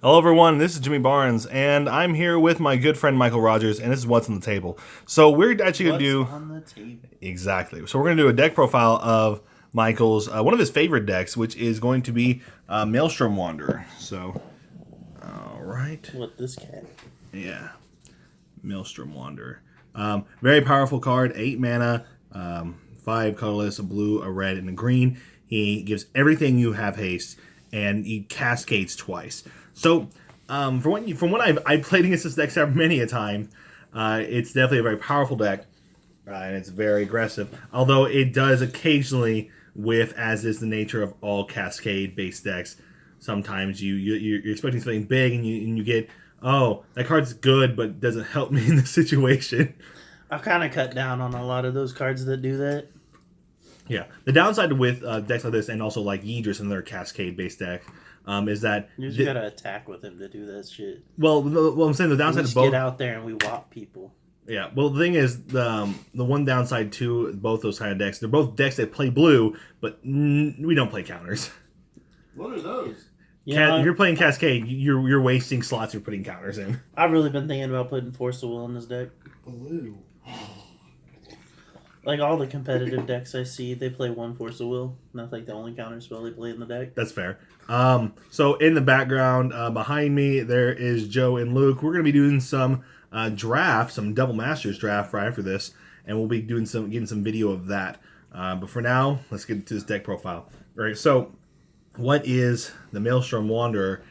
Hello, everyone. This is Jimmy Barnes, and I'm here with my good friend Michael Rogers, and this is what's on the table. So we're actually going to do What's on the table? exactly. So we're going to do a deck profile of Michael's one of his favorite decks, which is going to be Maelstrom Wanderer. So, all right, What, this cat? yeah, Maelstrom Wanderer. Very powerful card, 8 mana, 5 colorless, a blue, a red, and a green. He gives everything you have haste, and he cascades twice. So, from what I've played against this deck many a time, it's definitely a very powerful deck, and it's very aggressive. Although it does occasionally whiff, as is the nature of all Cascade-based decks. Sometimes you're expecting something big, and you get, oh, that card's good, but doesn't help me in this situation. I've kind of cut down on a lot of those cards that do that. Yeah, the downside with decks like this, and also like Yidris and their Cascade-based deck, is that You just gotta attack with him to do that shit. well, I'm saying the We downside just of both. get out there and we whop people. Yeah, well, the thing is, the one downside to both those kind of decks, they're both decks that play blue, but we don't play counters. What are those? If you're playing Cascade, you're wasting slots you're putting counters in. I've really been thinking about putting Force of Will in this deck. Blue. Like all the competitive decks I see, they play one Force of Will. And that's like the only counter spell they play in the deck. That's fair. So in the background, behind me, there is Joe and Luke. We're going to be doing some draft, some Double Masters draft right after this, and we'll be getting some video of that. But for now, let's get into this deck profile. All right, so what is the Maelstrom Wanderer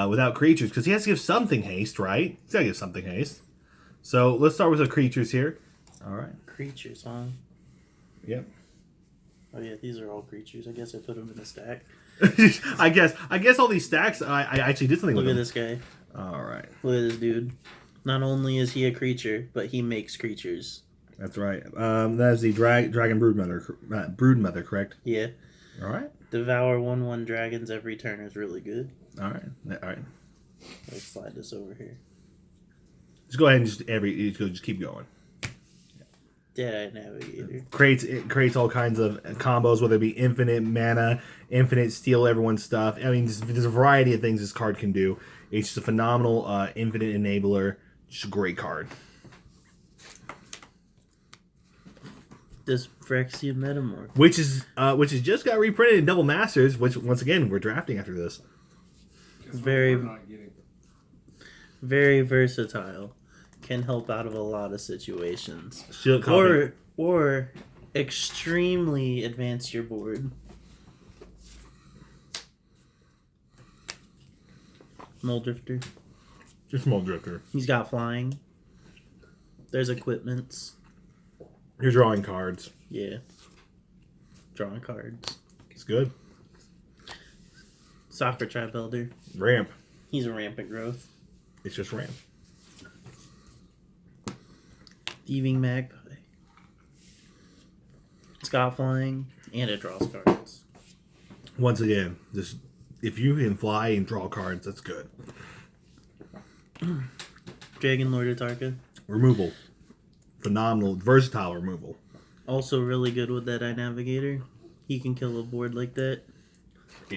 without creatures? Because he has to give something haste, right? He's got to give something haste. So let's start with the creatures here. All right. Creatures, huh? Yep. Oh yeah, these are all creatures. I guess I put them in a stack. I guess all these stacks, I actually did something Look with at them. this guy. All right. Look at this dude. Not only is he a creature, but he makes creatures. That's right. That is the Dragon Broodmother, correct? Yeah. All right. Devour 1/1 dragons every turn is really good. All right. All right. Let's slide this over here. Just go ahead and just keep going. Dead-Eye Navigator. It creates all kinds of combos, whether it be infinite mana, infinite steal everyone's stuff. I mean, there's a variety of things this card can do. It's just a phenomenal infinite enabler. Just a great card. This Phyrexian Metamorph. Which is just got reprinted in Double Masters, which once again we're drafting after this. Very, very versatile. Can help out of a lot of situations. Shield copy. Or extremely advance your board. Moldrifter. Just Moldrifter. He's got flying. There's equipments. You're drawing cards. Yeah. Drawing cards. It's good. Soccer Tribe Elder. Ramp. He's a rampant growth. It's just ramp. Thieving Magpie. It's got flying, and it draws cards. Once again, just if you can fly and draw cards, that's good. Dragon Lord Atarka. Removal. Phenomenal, versatile removal. Also really good with that Eye Navigator. He can kill a board like that.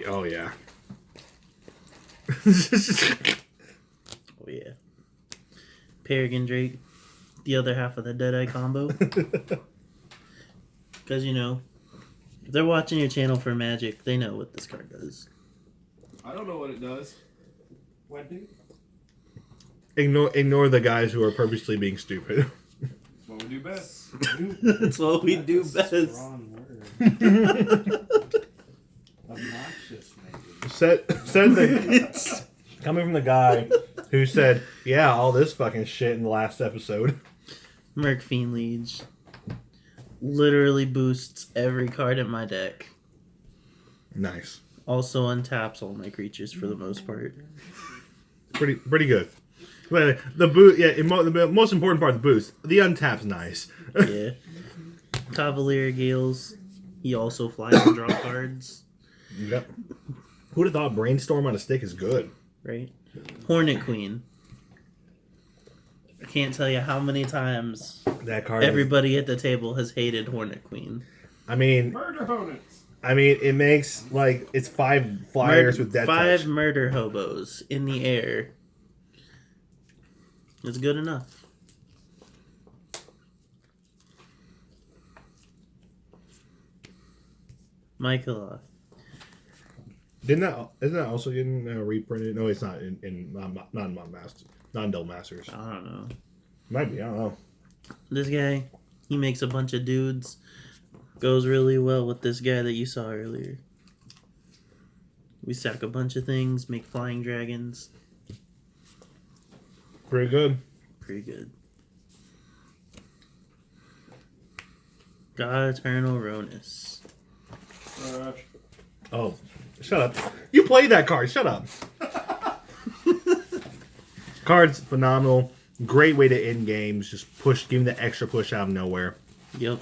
Oh, yeah. Oh, yeah. Peregrine Drake. The other half of the Deadeye combo. Because, you know, if they're watching your channel for Magic, they know what this card does. I don't know what it does. What do? Ignore the guys who are purposely being stupid. That's what we do best. That's what we do best. Strong word. Obnoxious, maybe. Coming from the guy who said, yeah, all this fucking shit in the last episode. Merc Fiend Liege. Literally boosts every card in my deck. Nice. Also untaps all my creatures for the most part. Pretty good. But the boot, yeah, the most important part of the boost, the untap's nice. Yeah. Cavalier Gales. He also flies and draw cards. Yep. Who'd have thought Brainstorm on a stick is good? Right? Hornet Queen. I can't tell you how many times That card. everybody at the table has hated Hornet Queen. I mean, Murder opponents. I mean, it makes like it's 5 flyers with death Five touch. murder hobos in the air. It's good enough. Michael. Isn't that also getting reprinted? No, it's not in non-Duel Masters. I don't know. Might be. I don't know. This guy, he makes a bunch of dudes. Goes really well with this guy that you saw earlier. We stack a bunch of things, make flying dragons. Pretty good. Pretty good. God Eternal Ronus. Oh, shut up! You played that card. Shut up. Card's phenomenal. Great way to end games. Just give him the extra push out of nowhere. Yep.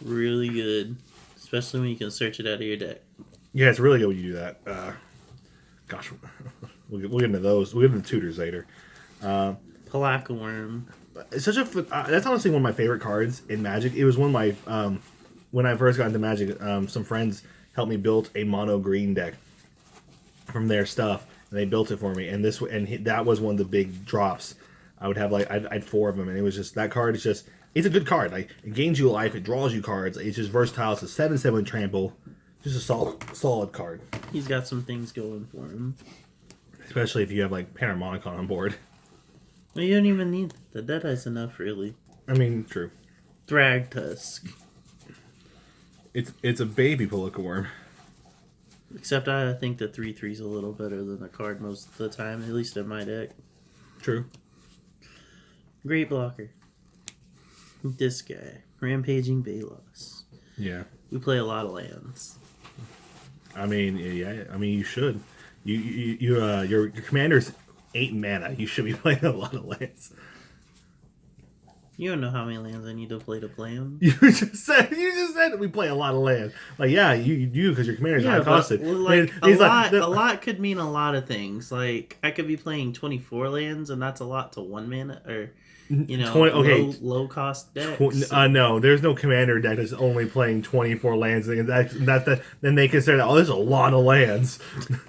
Really good. Especially when you can search it out of your deck. Yeah, it's really good when you do that. Gosh, we'll get into those. We'll get into tutors later. Palaka Worm. It's such a that's honestly one of my favorite cards in Magic. It was one of my when I first got into Magic, some friends helped me build a mono green deck from their stuff, and they built it for me. And that was one of the big drops. I would have like I'd 4 of them, and it was just that card is just it's a good card. Like it gains you life, it draws you cards. It's just versatile. It's a 7/7 trample, just a solid card. He's got some things going for him. Especially if you have like Panharmonicon on board. Well, you don't even need the Deadeye's enough, really. I mean, true. Thragtusk. It's a baby Palaka Worm. Except I think the 3/3's a little better than the card most of the time, at least in my deck. True. Great blocker. This guy. Rampaging Balos. Yeah. We play a lot of lands. I mean, yeah. I mean, you should. Your commander's 8 mana. You should be playing a lot of lands. You don't know how many lands I need to play them. You just said we play a lot of land. Like, yeah, you do because your commander's high costed. Like, a lot could mean a lot of things. Like I could be playing 24 lands, and that's a lot to 1 mana, or low cost decks. No, there's no commander deck that's only playing 24 lands. Then they consider that this is a lot of lands.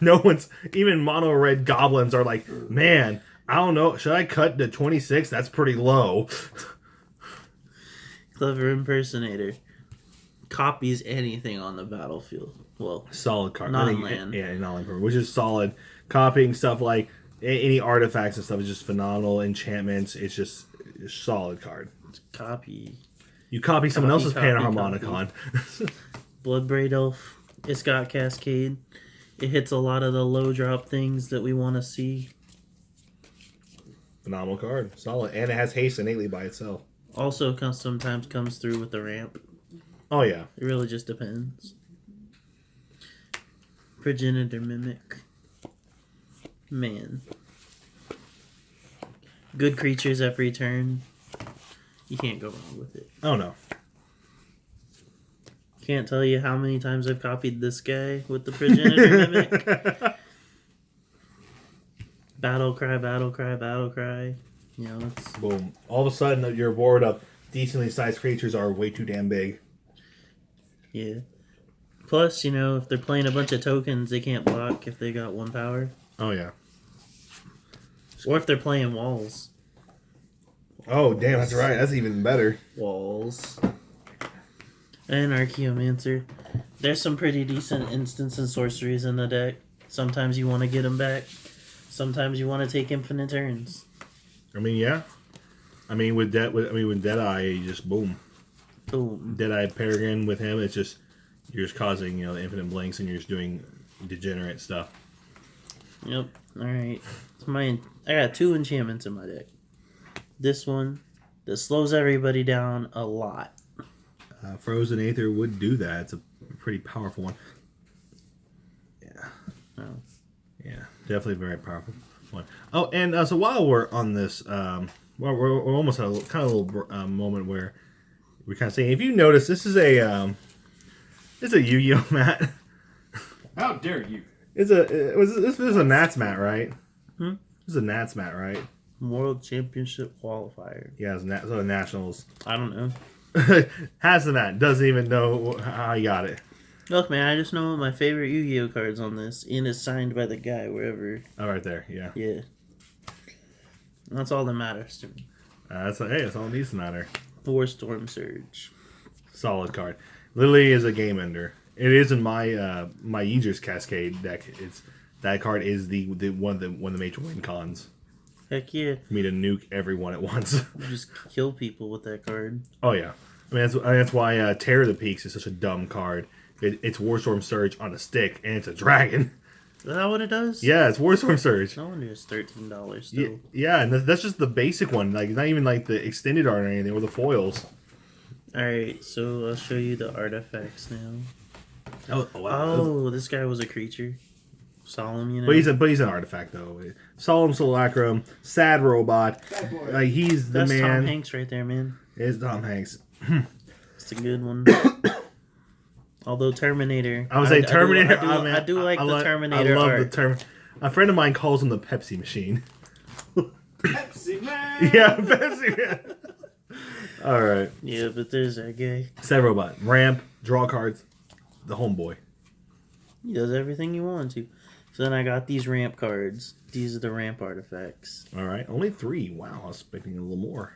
No one's even mono red goblins are like, man, I don't know, should I cut to 26? That's pretty low. Clever Impersonator copies anything on the battlefield. Well, solid card, non-land. Yeah, non-land, which is solid. Copying stuff like any artifacts and stuff is just phenomenal. Enchantments, it's just a solid card. Copy. You copy someone else's Panharmonicon. Bloodbraid Elf. It's got Cascade. It hits a lot of the low drop things that we want to see. Phenomenal card, solid, and it has haste innately by itself. Also, sometimes comes through with the ramp. Oh yeah, it really just depends. Progenitor Mimic. Man. Good creatures every turn. You can't go wrong with it. Oh no. Can't tell you how many times I've copied this guy with the Progenitor Mimic. Battle cry, battle cry, battle cry. You know, it's... Boom. All of a sudden, your board of decently sized creatures are way too damn big. Yeah. Plus, if they're playing a bunch of tokens, they can't block if they got 1 power. Oh, yeah. Or if they're playing walls. Oh, damn, that's right. That's even better. Walls. And Archaeomancer. There's some pretty decent instants and sorceries in the deck. Sometimes you want to get them back. Sometimes you want to take infinite turns. I mean, yeah. I mean, with Deadeye, you just boom. Boom. Deadeye Peregrine with him, it's just you're just causing the infinite blinks, and you're just doing degenerate stuff. Yep. All right. I got 2 enchantments in my deck. This one that slows everybody down a lot. Frozen Aether would do that. It's a pretty powerful one. Yeah. Oh. Yeah, definitely a very powerful one. Oh, and so while we're on this, we're almost at a little moment where we're kind of saying, if you notice, this is a Yu-Gi-Oh mat. How dare you? This is a Nats mat, right? This is a Nats mat, right? World Championship qualifier. Yeah, it's so the Nationals. I don't know. Has the mat, doesn't even know how he got it. Look, man, I just know my favorite Yu-Gi-Oh cards on this, and it's signed by the guy wherever. Oh, right there. Yeah. Yeah. That's all that matters to me. That's all that needs to matter. Storm Surge. Solid card. Literally is a game ender. It is in my my Aegis Cascade deck. That card is the one of the major win cons. Heck yeah. For me to nuke everyone at once. You just kill people with that card. Oh yeah. I mean that's why Terror of the Peaks is such a dumb card. It's Warstorm Surge on a stick and it's a dragon. Is that what it does? Yeah, it's Warstorm Surge. No wonder it's $13 still. Yeah, and that's just the basic one. Like not even like the extended art or anything or the foils. Alright, so I'll show you the artifacts now. Oh wow. Oh, this guy was a creature. Solemn, you know. But he's an artifact though. Solemn Simulacrum, Sad Robot. Bad boy. Like he's the That's man. Tom Hanks right there, man. It's Tom Hanks. It's a good one. Although Terminator. I would say Terminator. I do like the Terminator I love art. the term. A friend of mine calls him the Pepsi machine. Pepsi Man. Yeah, Pepsi man. All right. Yeah, but there's that guy. Sad Robot. Ramp. Draw cards. The homeboy. He does everything you want to. So then I got these ramp cards. These are the ramp artifacts. All right. Only 3. Wow. I was expecting a little more.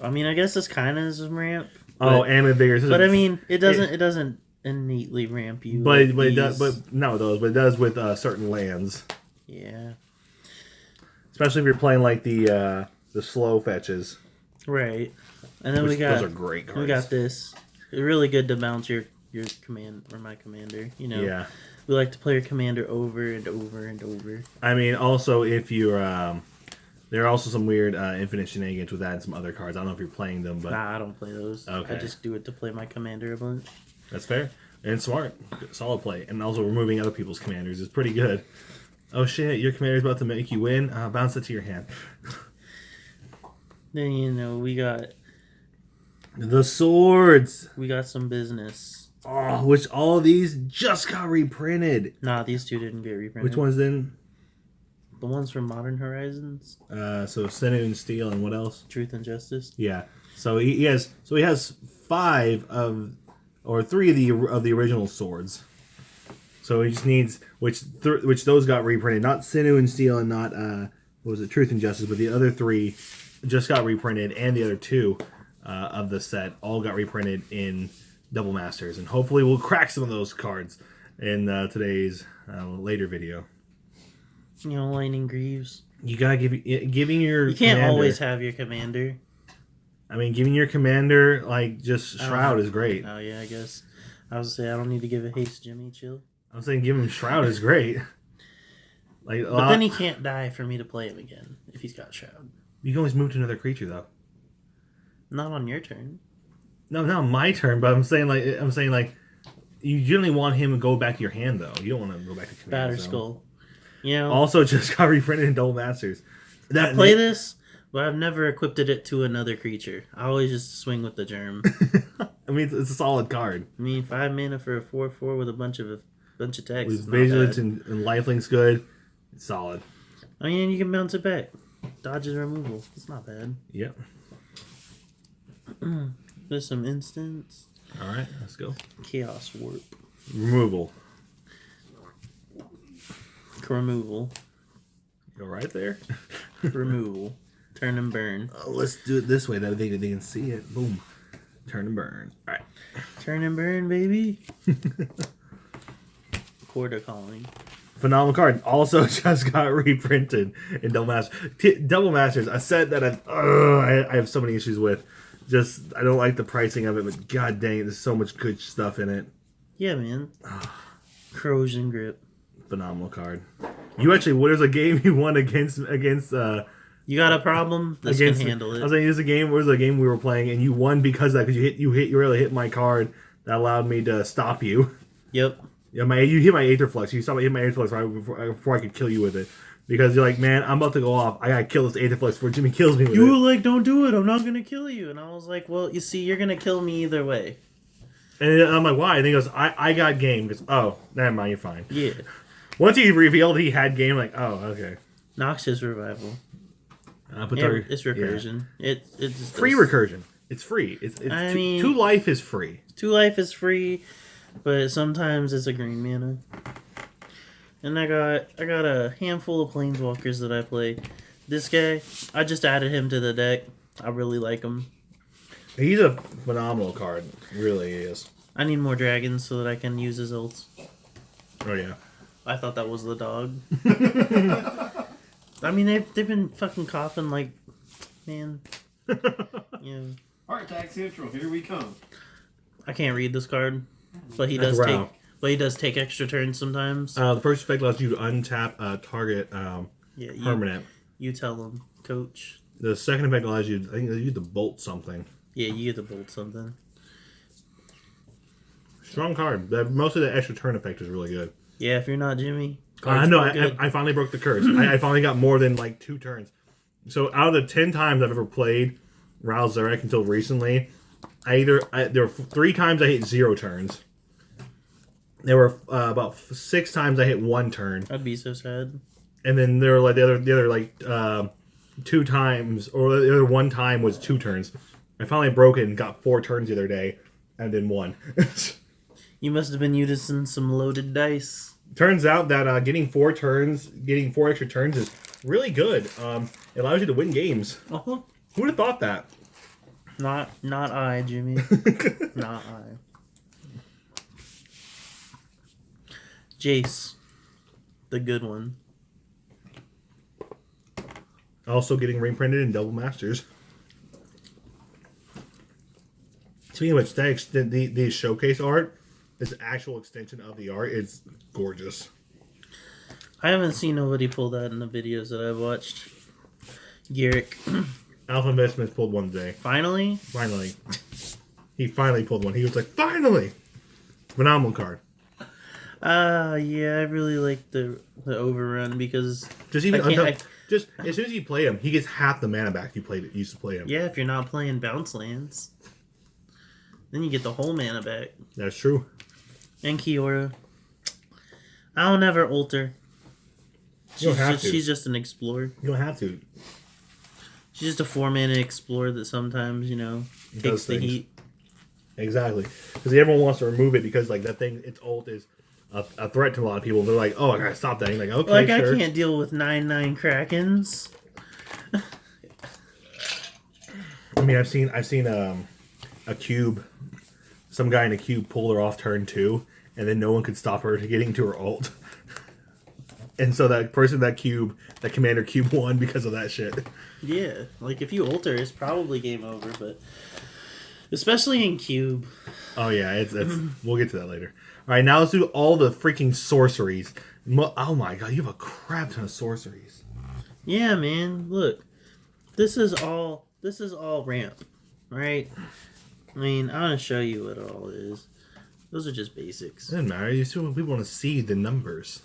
I mean, I guess this kind of is a ramp. Oh, and the bigger. But I mean, it doesn't innately ramp you. But like but it these. does. But no, it does. But it does with certain lands. Yeah. Especially if you're playing like the slow fetches. Right. And then Those are great cards. we got this. It's really good to bounce your command or my commander. You know. Yeah. We like to play your commander over and over and over. I mean, also if you're there are also some weird infinite shenanigans with that and some other cards. I don't know if you're playing them, but Nah, I don't play those. Okay. I just do it to play my commander a bunch. that's fair and smart. Solid play, and also removing other people's commanders is pretty good. Oh shit, your commander's about to make you win. Bounce it to your hand. Then we got The swords. some business. Oh, which all of these just got reprinted. Nah, these two didn't get reprinted. Which ones then? The ones from Modern Horizons, So Sinew and Steel and what else? Truth and Justice. Yeah. So he has 5 of or 3 of the original swords. So he just needs which those got reprinted, not Sinew and Steel and not what was it, Truth and Justice, but the other 3 just got reprinted, and the other 2 of the set all got reprinted in Double Masters, and hopefully we'll crack some of those cards in today's later video. Lightning Greaves. You gotta giving your. You can't commander, always have your commander. I mean, giving your commander like just Shroud is great. Oh yeah, I guess. I was gonna say I don't need to give a haste, Jimmy. Chill. I'm saying give him Shroud is great. Like, But then he can't die for me to play him again if he's got Shroud. You can always move to another creature though. Not on your turn. No, not my turn. But I'm saying like, you generally want him to go back to your hand though. You don't want to go back to command Batter zone. Skull. Also, just got reprinted in Double Masters. I play this, but I've never equipped it to another creature. I always just swing with the germ. I mean, it's a solid card. I mean, 5 mana for a 4/4 with a bunch of text. With Is not Vigilance bad. and Lifelink's good. It's solid. I mean, you can bounce it back. Dodge and removal. It's not bad. Yep. There's some instants. All right, let's go. Chaos Warp. Removal. Removal. Go right there. Removal. Turn and burn. Let's do it this way that they can see it. Boom. Turn and burn. All right. Turn and burn, baby. Quarter Calling. Phenomenal card. Also just got reprinted in Double Masters. Double Masters, a set that I have so many issues with. Just, I don't like the pricing of it, but god dang it, there's so much good stuff in it. Yeah, man. Corrosion Grip. Phenomenal card. You actually, what is a game you won against You got a problem? This can handle I it. was saying, there was a game we were playing, and you won because of that, because you really hit my card that allowed me to stop you. Yep. Yeah, you hit my Aether Flux. You saw me hit my Aether Flux right before I could kill you with it. Because you're like, man, I'm about to go off. I gotta kill this Aether Flux before Jimmy kills me with You were it. like, don't do it. I'm not going to kill you. And I was like, well, you see, you're going to kill me either way. And I'm like, why? And he goes, I got game. He goes, oh, never mind, you're fine. Yeah. Once he revealed he had game, like, oh, okay. Noxious Revival. But It's recursion. Yeah. It's just Free recursion. It's free. It's I mean, 2 life is free. 2 life is free. but sometimes it's a green mana. And I got a handful of planeswalkers that I play. This guy, I just added him to the deck. I really like him. He's a phenomenal card. Really is. I need more dragons so that I can use his ults. Oh yeah. I thought that was the dog. I mean, they've been fucking coughing like, man. Yeah. Heart Attack Central, here we come. I can't read this card, but he That's does round. he does take extra turns sometimes. The first effect allows you to untap a target Yeah, permanent. You tell him, coach. The second effect allows you, I think, you to bolt something. Yeah, you get to bolt something. Strong card. Most of the extra turn effect is really good. Yeah, if you're not Jimmy. I know. I finally broke the curse. I finally got more than like 2 turns. So out of the 10 times I've ever played Ral Zarek until recently, there were 3 times I hit 0 turns. There were about 6 times I hit 1 turn, I'd be so sad. and then there were like the other like 2 times, or the other 1 time was 2 turns. I finally broke it and got 4 turns the other day, and then 1. You must have been using some loaded dice. Turns out that getting 4 extra turns is really good. It allows you to win games. Uh-huh. Who would have thought that? Not I, Jimmy. Not I. Jace, the good one. Also getting reprinted in Double Masters. Speaking of which, the showcase art, this actual extension of the art, is gorgeous. I haven't seen nobody pull that in the videos that I've watched. Garrick. Alpha Investments pulled one today. Finally? Finally. He finally pulled one. He was like, finally! Phenomenal card. Yeah, I really like the overrun because Just even I can't- just as soon as you play him, he gets half the mana back you used to play him. yeah, if you're not playing bounce lands, then you get the whole mana back. That's true. And Kiora, I'll never ult her. You don't have to. She's just an explorer. You don't have to. She's just a 4-mana explorer that sometimes, takes the heat. Exactly. Because everyone wants to remove it because like that thing, its ult is a threat to a lot of people. They're like, oh, I gotta stop that. And you're like, okay, Like, sure. I can't deal with 9/9 Krakens. I mean, I've seen a cube, some guy in a cube pull her off turn 2, and then no one could stop her getting to her ult. And so that commander cube won because of that shit. Yeah, like if you ult her, it's probably game over, but especially in cube. Oh yeah, it's we'll get to that later. All right, now let's do all the freaking sorceries. Oh my god, you have a crap ton of sorceries. Yeah, man. Look, this is all ramp, right? I mean, I want to show you what it all is. Those are just basics. It doesn't matter. You still people want to see the numbers.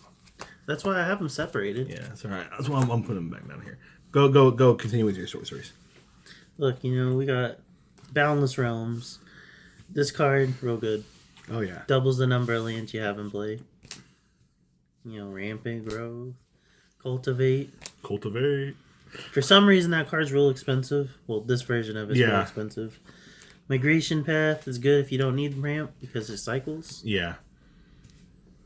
That's why I have them separated. Yeah, that's all right. That's why I'm putting them back down here. Go. Continue with your sorceries. Look, we got Boundless Realms. This card, real good. Oh yeah. Doubles the number of lands you have in play. Rampant Growth, Cultivate. For some reason, that card's real expensive. Well, this version of it's real expensive. Migration Path is good if you don't need ramp because it cycles. Yeah.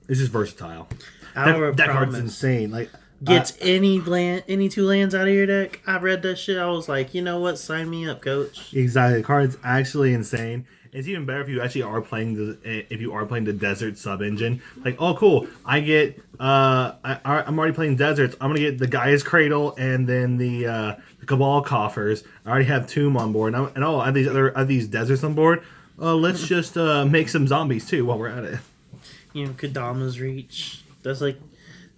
It's just versatile. Hour That of card's Promise. insane. Like Gets any 2 lands out of your deck. I read that shit. I was like, you know what? Sign me up, coach. exactly. The card's actually insane. It's even better if you actually are playing the desert sub engine. Like, oh cool, I get I'm already playing deserts. I'm gonna get the Gaia's Cradle and then the Cabal Coffers. I already have Tomb on board. And are these deserts on board? Let's just make some zombies too while we're at it. Kadama's Reach. That's like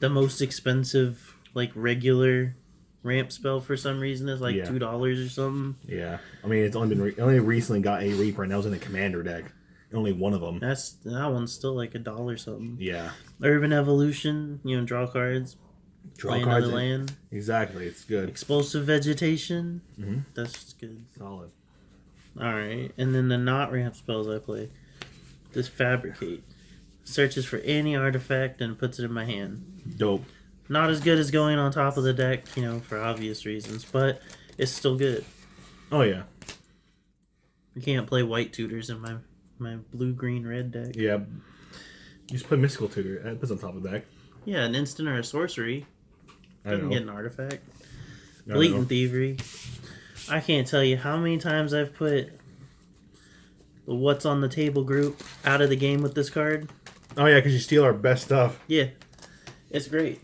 the most expensive, like regular ramp spell for some reason is like $2 or something. Yeah, I mean it's only recently got a reprint. That was in the commander deck. Only one of them. That one's still like $1 something. Yeah. Urban Evolution. Draw cards. Play another land. Exactly, it's good. Explosive Vegetation. Mm-hmm. That's good. Solid. All right, and then the not ramp spells I play. This Fabricate searches for any artifact and puts it in my hand. Dope. Not as good as going on top of the deck, for obvious reasons, but it's still good. Oh yeah. You can't play white tutors in my blue, green, red deck. Yeah. You just put Mystical Tutor. It puts on top of the deck. Yeah, an instant or a sorcery. I don't Doesn't know. get an artifact. I don't Blatant know. Thievery. I can't tell you how many times I've put the What's on the Table group out of the game with this card. Oh, yeah, because you steal our best stuff. Yeah. It's great.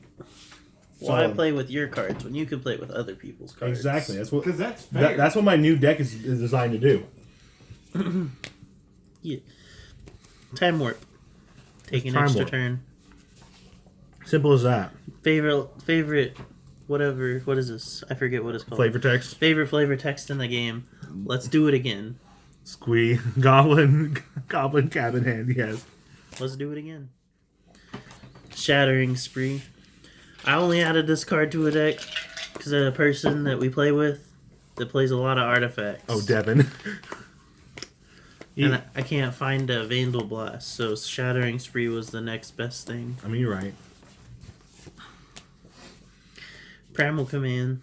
Why Solid. play with your cards when you can play with other people's cards? Exactly. That's what. Because that's fair. That's what my new deck is designed to do. Yeah. Time Warp. Take an Time extra Warp. turn. Simple as that. Favorite, whatever. What is this? I forget what it's called. Flavor text. Favorite flavor text in the game. Let's do it again. Squee. Goblin cabin hand. Yes. Let's do it again. Shattering Spree. I only added this card to a deck because of a person that we play with that plays a lot of artifacts. Oh, Devin. And I can't find a Vandal Blast, so Shattering Spree was the next best thing. I mean, you're right. Primal Command.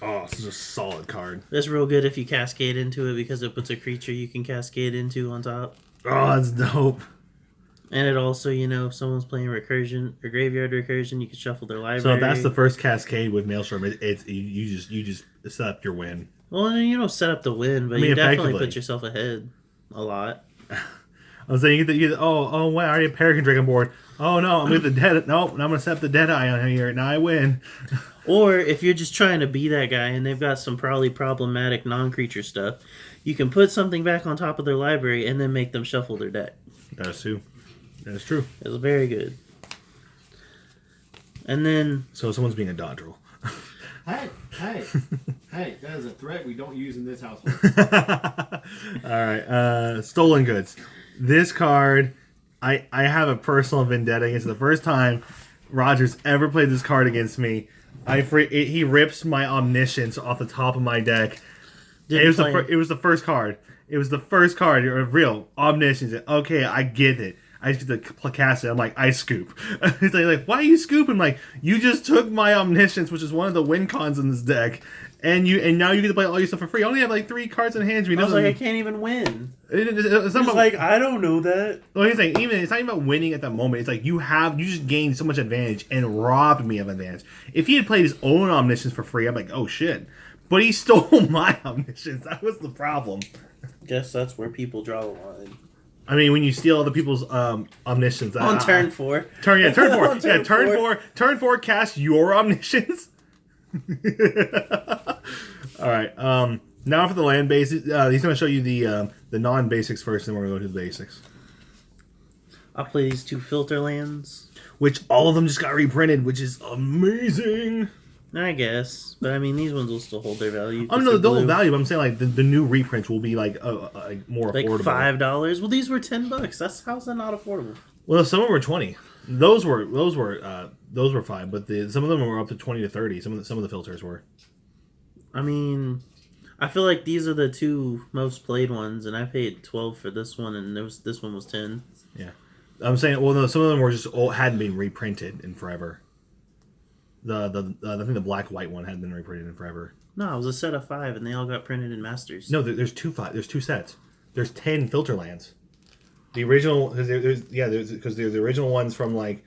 Oh, this is a solid card. That's real good if you cascade into it because it puts a creature you can cascade into on top. Oh, that's dope. And it also, if someone's playing Recursion or Graveyard Recursion, you can shuffle their library. So if that's the first Cascade with Maelstrom, you just set up your win. Well, you don't set up the win, but I mean, you definitely effectively. put yourself ahead a lot. I was saying, wow, I already have Peregrine Drake on board. Oh no, I'm with the dead. Nope, I'm gonna set up the Deadeye on here. Now I win. Or if you're just trying to be that guy and they've got some probably problematic non-creature stuff, you can put something back on top of their library and then make them shuffle their deck. That's true. That's true. It's very good. And then So someone's being a Dodril. Hey, that is a threat we don't use in this household. All right, Stolen Goods. This card, I have a personal vendetta against it. The first time Rogers ever played this card against me, he rips my Omniscience off the top of my deck. It was the first card. It was the first card. You're a real Omniscience. Okay, I get it. I just get to cast it. I'm like, I scoop. He's like, why are you scooping? I'm like, you just took my Omniscience, which is one of the win cons in this deck, and now you get to play all your stuff for free. I only have like 3 cards in hand. I was like, I can't even win. It's not about, I don't know that. well, he's like, it's not even about winning at that moment. It's like you just gained so much advantage and robbed me of advantage. If he had played his own Omniscience for free, I'm like, oh shit. But he stole my Omniscience. That was the problem. Guess that's where people draw the line. I mean, when you steal other people's Omniscience. On turn 4. Turn 4. On Yeah, turn turn 4. 4. Turn 4, cast your Omniscience. Alright, now for the land basics. He's going to show you the non-basics first, and then we're going to go to the basics. I'll play these 2 filter lands. Which all of them just got reprinted, which is amazing. I guess. But I mean, these ones will still hold their value. I don't know the whole value, but I'm saying like the new reprints will be like more Like affordable. $5. Well, these were $10. How's that not affordable? Well, some of them were 20. Those were 5, but some of them were up to 20 to 30. Some of the filters were. I mean, I feel like these are the 2 most played ones, and I paid 12 for this one, and this one was 10. Yeah, I'm saying. Well, no, some of them were just hadn't been reprinted in forever. I think the black white one hadn't been reprinted in forever. No, it was a set of 5, and they all got printed in Masters. No, there's 2 sets. There's 10 filter lands. The original, because there's the original ones from like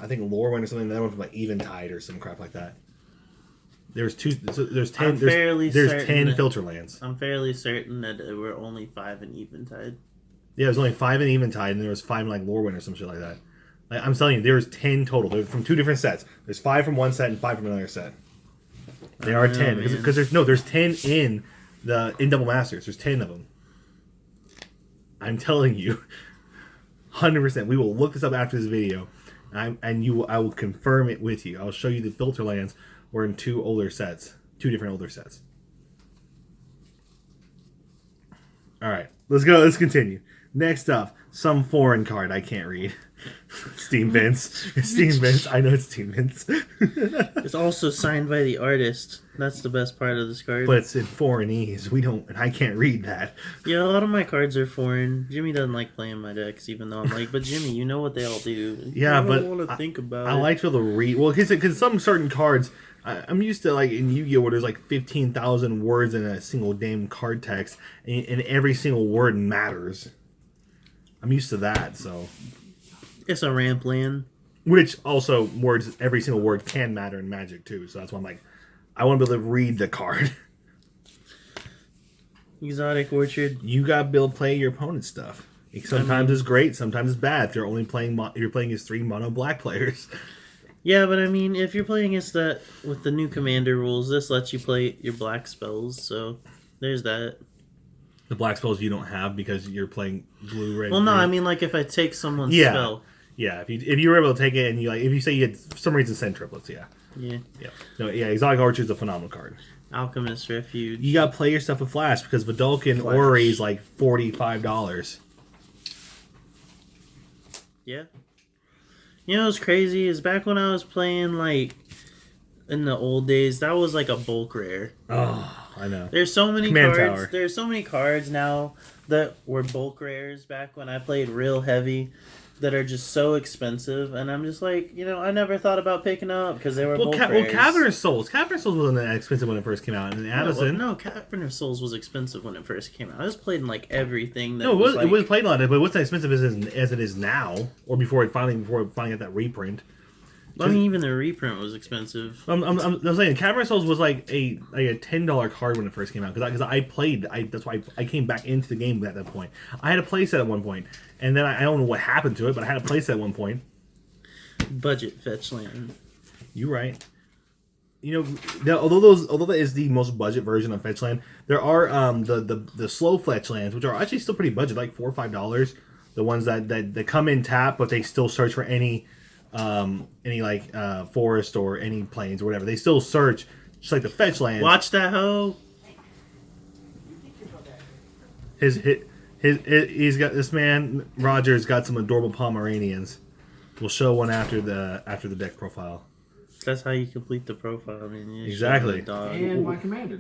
I think Lorwyn or something. That one from like Eventide or some crap like that. There's 10. There's 10 filter lands. I'm fairly certain that there were only 5 in Eventide. Yeah, there's only 5 in Eventide, and there was 5 in like Lorwyn or some shit like that. Like, I'm telling you, there's 10 total. They're from 2 different sets. There's 5 from one set and 5 from another set. There are 10 because there's 10 in Double Masters. There's 10 of them. I'm telling you, 100%. We will look this up after this video, I will confirm it with you. I'll show you the filter lands were in 2 different older sets. All right, let's go. Let's continue. Next up, some foreign card I can't read. Steam Vince. Steam Vince. I know it's Steam Vince. It's also signed by the artist. That's the best part of this card. But it's in foreignese. I can't read that. Yeah, a lot of my cards are foreign. Jimmy doesn't like playing my decks, even though I'm like, but Jimmy, you know what they all do. Yeah, I but don't want to think about I it. like to be able to read. Well, because some certain cards, I'm used to like in Yu-Gi-Oh! Where there's like 15,000 words in a single damn card text, and every single word matters. I'm used to that. So, It's a ramp land. which also words, every single word can matter in Magic too. So that's why I'm like, I want to be able to read the card. Exotic Orchard. You got to be able to play your opponent's stuff. Sometimes it's great, sometimes it's bad. If you're only playing, you're playing as 3 mono black players. Yeah, but I mean, if you're playing against that with the new commander rules, this lets you play your black spells. So there's that. The black spells you don't have because you're playing blue, red. Well, no, green. I mean like if I take someone's Yeah. spell. Yeah, if you were able to take it and you like, if you say you had for some reason send triplets, yeah. Yeah. No, yeah, Exotic Orchard's a phenomenal card. Alchemist Refuge. You gotta play your stuff with Flash because Vidalcan Flash. Ori is like $45. Yeah. You know what's crazy is back when I was playing like in the old days, that was like a bulk rare. Oh, I know. There's so many Command cards. Tower. There's so many cards now that were bulk rares back when I played real heavy that are just so expensive, and I'm just like, you know, I never thought about picking up because they were bulk rares. Caverner's Souls. Caverner's Souls wasn't that expensive when it first came out, and Addison. No, Caverner's Souls was expensive when it first came out. I was playing like everything. That No, was it was played a lot, but it wasn't as expensive as it is now, or before it finally got that reprint. I mean, even the reprint was expensive. I'm saying Caverner's Souls was like a $10 card when it first came out because I played. That's why I came back into the game at that point. I had a playset at one point, and then I don't know what happened to it, but I had a playset at one point. Budget fetch land. You're right. You know, although that is the most budget version of Fetchland, there are the slow Fetchlands, which are actually still pretty budget, like $4 or $5. The ones that come in tap, but they still search for any forest or any plains or whatever. They still search just like the Fetchlands. Watch that hoe. He's got this man Roger's got some adorable Pomeranians. We'll show one after the deck profile. That's how you complete the profile. I mean, you Exactly. show the dog. And my commander.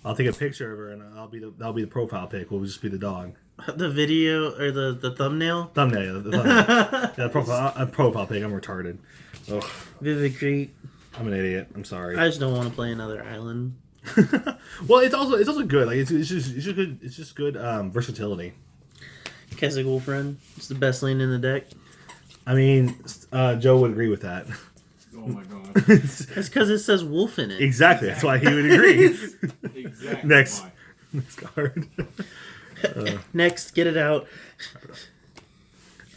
I'll take a picture of her and that'll be the profile pic. We'll just be the dog. The video or the thumbnail. Thumbnail. The thumbnail. Yeah, profile pic. I'm retarded. Ugh, Vivid Creek. I'm an idiot. I'm sorry. I just don't want to play another island. Well, it's also good. Like it's just good versatility. Cascade friend. It's the best lane in the deck. I mean, Joe would agree with that. Oh my god. It's because it says wolf in it. Exactly. That's why he would agree. Exactly. Next. why. Next card. Next, get it out.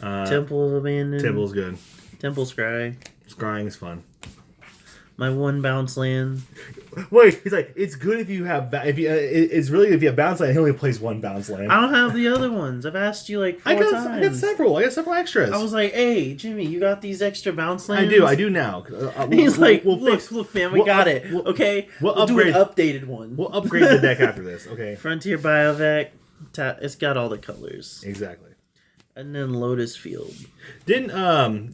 Temple of Abandon. Tibble's good. Temple Scry. Scrying is fun. My one bounce land. Wait, he's like, it's good if you have it's really if you have bounce land. He only plays one bounce land. I don't have the other ones. I've asked you like 4 times. I got several. I got several extras. I was like, hey, Jimmy, you got these extra bounce lands? I do now. He's like, look, man, we got it. Okay, we'll do an upgrade. updated one. We'll upgrade the deck after this. Okay. Frontier Biovac. It's got all the colors. Exactly. And then Lotus Field. Didn't the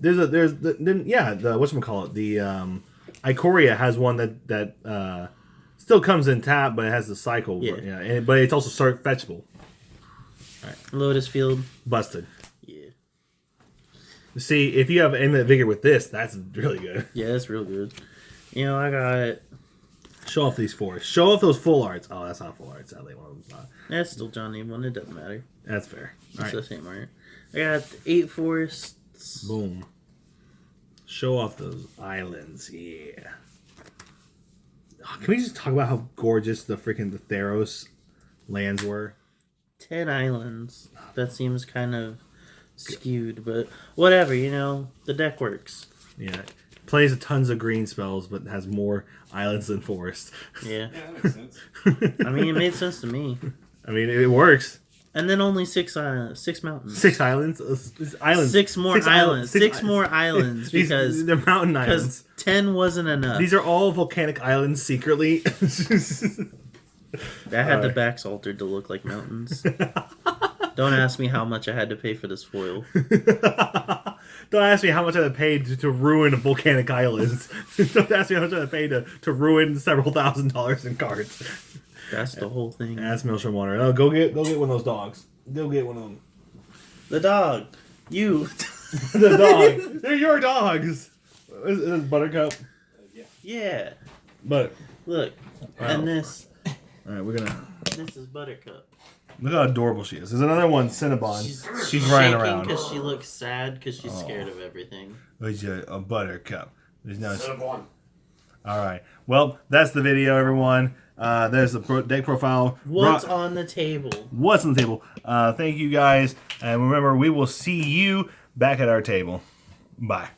whatchamacallit, the Ikoria has one that still comes in tap, but it has the cycle. Yeah. But it's also fetchable. Lotus Field. Busted. Yeah. See, if you have Inlet Vigor with this, that's really good. Yeah, that's real good. You know, I got... Show off these fours. Show off those full arts. Oh, that's not full arts. Sadly, one of them's not. That's still Johnny one. It doesn't matter. That's fair. All It's right. the same art. I got 8 forests. Boom. Show off those islands. Yeah. Oh, can we just talk about how gorgeous the Theros lands were? 10 islands. That seems kind of skewed, but whatever, you know. The deck works. Yeah. Plays tons of green spells, but has more islands than forest. Yeah. Yeah, that makes sense. I mean, it made sense to me. I mean, it works. And then only 6 mountains. 6 islands? Islands. 6 more islands. 6 more islands because they're mountain islands. 10 wasn't enough. These are all volcanic islands secretly. I had the backs altered to look like mountains. Don't ask me how much I had to pay for this foil. Don't ask me how much I had to pay to ruin volcanic islands. Don't ask me how much I had to pay to ruin several $1,000s in cards. That's the whole thing. That's Maelstrom Water. Oh, go get one of those dogs. Go get one of them. The dog. You. The dog. They're your dogs. Is this Buttercup? Yeah. But Look. Wow. And this. all right, we're gonna. This is Buttercup. Look how adorable she is. There's another one, Cinnabon. She's running around. because she looks sad because she's scared of everything. There's a buttercup. There's no. Cinnabon. All right. Well, that's the video, everyone. There's the deck profile. What's on the table? What's on the table? Thank you guys, and remember, we will see you back at our table. Bye.